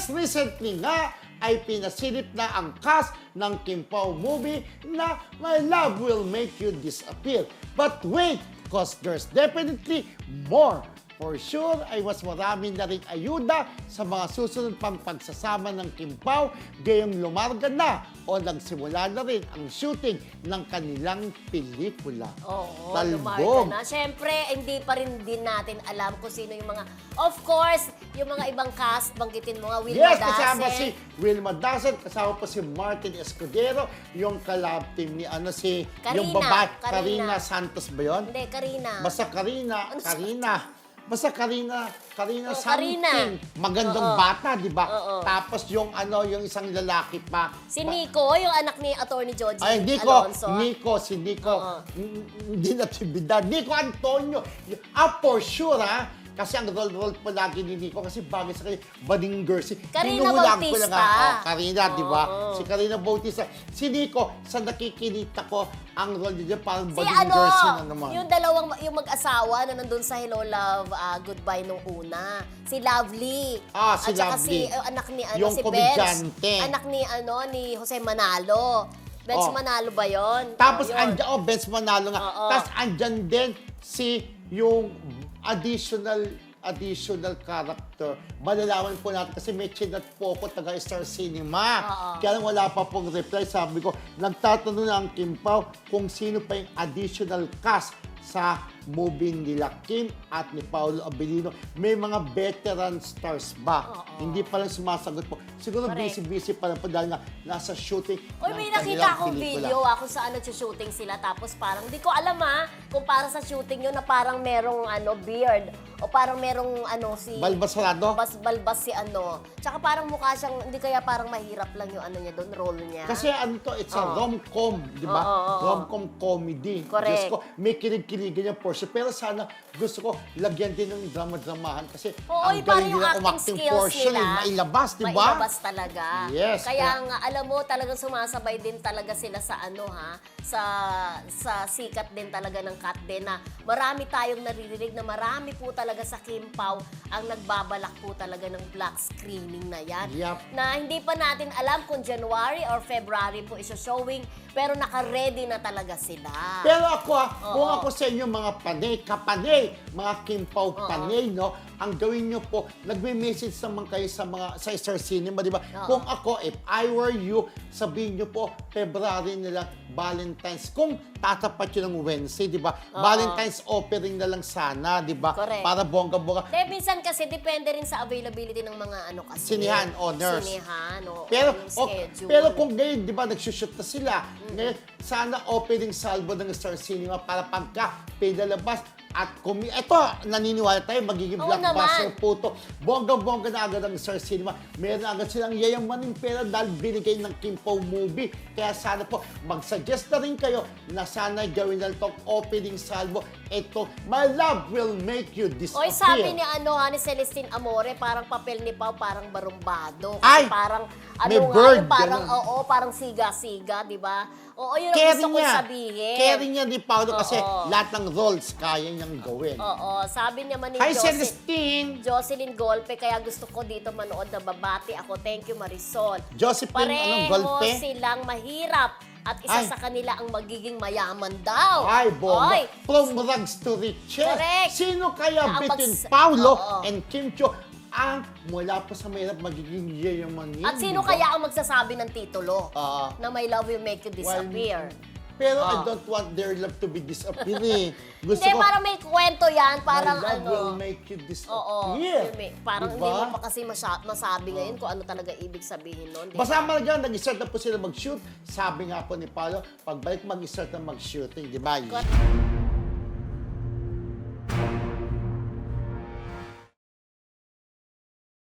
Yes, recently nga ay pinasilip na ang cast ng Kim Pao movie na My Love Will Make You Disappear. But wait, cause there's definitely more. For sure ay mas marami na rin ayuda sa mga susunod pang pagsasama ng Kim Pao gayong lumarga na o nagsimula na rin ang shooting ng kanilang pelikula. Oo, lumarga na. Siyempre, hindi pa rin din natin alam kung sino yung mga... Of course, yung mga ibang cast, banggitin mo nga, Wilma Yes, Dacen. kasama si Wilma Dacen, kasama pa si Martin Escudero, yung collab team ni si yung babae, Karina Santos ba yun? Hindi, Karina. Basta Karina. Basta Karina something. Karina. Magandang bata, di ba? Tapos yung yung isang lalaki pa. Si Nico, yung anak ni Attorney Georgie Alonso. Si Nico. Hindi natibidad. Nico Antonio. For sure, ha? Kasi ang role po lagi ni Nico, kasi bagay sa kanya, bading girl. Karina Bautista. Karina, di ba? Si Karina Bautista. Si Nico, sa nakikilita ko, ang role niya parang bading girl na naman. Yung mag-asawa na nandun sa Hello Love, Goodbye nung una. Si Lovely. Si At saka Lovely. si anak ni Yung si komedyante. Benz. Anak ni Jose Manalo. Benz Manalo ba yun? Tapos yun. andyan, Benz Manalo nga. Tapos andyan din yung additional character. Malalaman po natin kasi may chinat po ako taga-Star Cinema. Kaya lang wala pa pong reply. Sabi ko, nagtatanong na ang Kim Pao kung sino pa yung additional cast sa movie nila Kim at ni Paolo Abilino. May mga veteran stars ba? Hindi pa lang sumasagot po. Siguro busy-busy pa lang po dahil nga nasa shooting may nakita akong video kung saan nag-shooting sila. Tapos parang, di ko alam kung para sa shooting yun na parang merong beard. O parang merong si... Balbasarado? Balbas si Tsaka parang mukha siyang, hindi kaya parang mahirap lang yung niya doon, role niya. Kasi it's a rom-com, di ba? Rom-com comedy. Correct. Diyos ko, may kilig-kiligan yung portion. Pero sana, gusto ko, lagyan din ng drama-dramahan. Kasi ang galing din ang umakting portion, mailabas, di ba? Mailabas talaga. Yes. Kaya nga, alam mo, talagang sumasabay din talaga sila sa sa sikat din talaga ng Kat din na marami tayong naririnig na marami po talaga sa Kim Pao ang nagbabalak po talaga ng black screening na yan. Yep. Na hindi pa natin alam kung January or February po isa-showing, pero naka-ready na talaga sila. Pero ako, kung ako sa inyo mga kapanay, mga Kim Pao panay, no? Ang gawin nyo po, nagme-message naman kayo sa Star Cinema, di ba? Kung ako, if I were you, sabihin nyo po, February nila, Valentine's. Kung tatapat yun ng Wednesday, di ba? Valentine's offering na lang sana, di ba? Correct. Para bongga-bongga. Minsan kasi, depende rin sa availability ng mga kasi. Sinihan, owners. Sinihan, pero kung ngayon, di ba, nagsushoot na sila. Ngayon, sana opening salvo ng Star Cinema para pagka pinalabas. At ito, naniniwala tayo, magiging blockbuster po ito. Bongga-bongga na agad ang Star Cinema. Meron agad silang yayamaning pera dahil binigay ng Kim Pao movie. Kaya sana po, mag-suggest na rin kayo na sana gawin na itong opening salvo. Ito, My Love Will Make You Disappear. Sabi ni Celestine Amore, parang papel ni Pao, parang barumbado. Kasi parang, may bird, parang, parang siga-siga, di ba? Yun ang gusto kong sabihin. Caring niya ni Paolo kasi lahat ng roles kaya niyang gawin. Sabi niya man ni Hi, Celestine! Jocelyn Golpe, kaya gusto ko dito manood na babati ako. Thank you, Marisol. Josephine, Golpe? Pareho silang mahirap. At isa sa kanila ang magiging mayaman daw. Ay, bomba. From rags to riches. Correct. Sino kaya between Paolo and Kim Chiu ang mula po sa mahirap magiging yayamanin? At sino kaya ang magsasabi ng titulo na My Love Will Make You Disappear? Pero I don't want their love to be disappearing. Gusto Hindi, ko, parang may kwento yan. Parang My love will make you disappear. Parang hindi mo pa kasi masabi ngayon kung ano talaga ibig sabihin nun. Basta malagyan, nag-start na po sila mag-shoot. Sabi nga po ni Paolo, pagbalik mag-start na mag-shooting, di ba?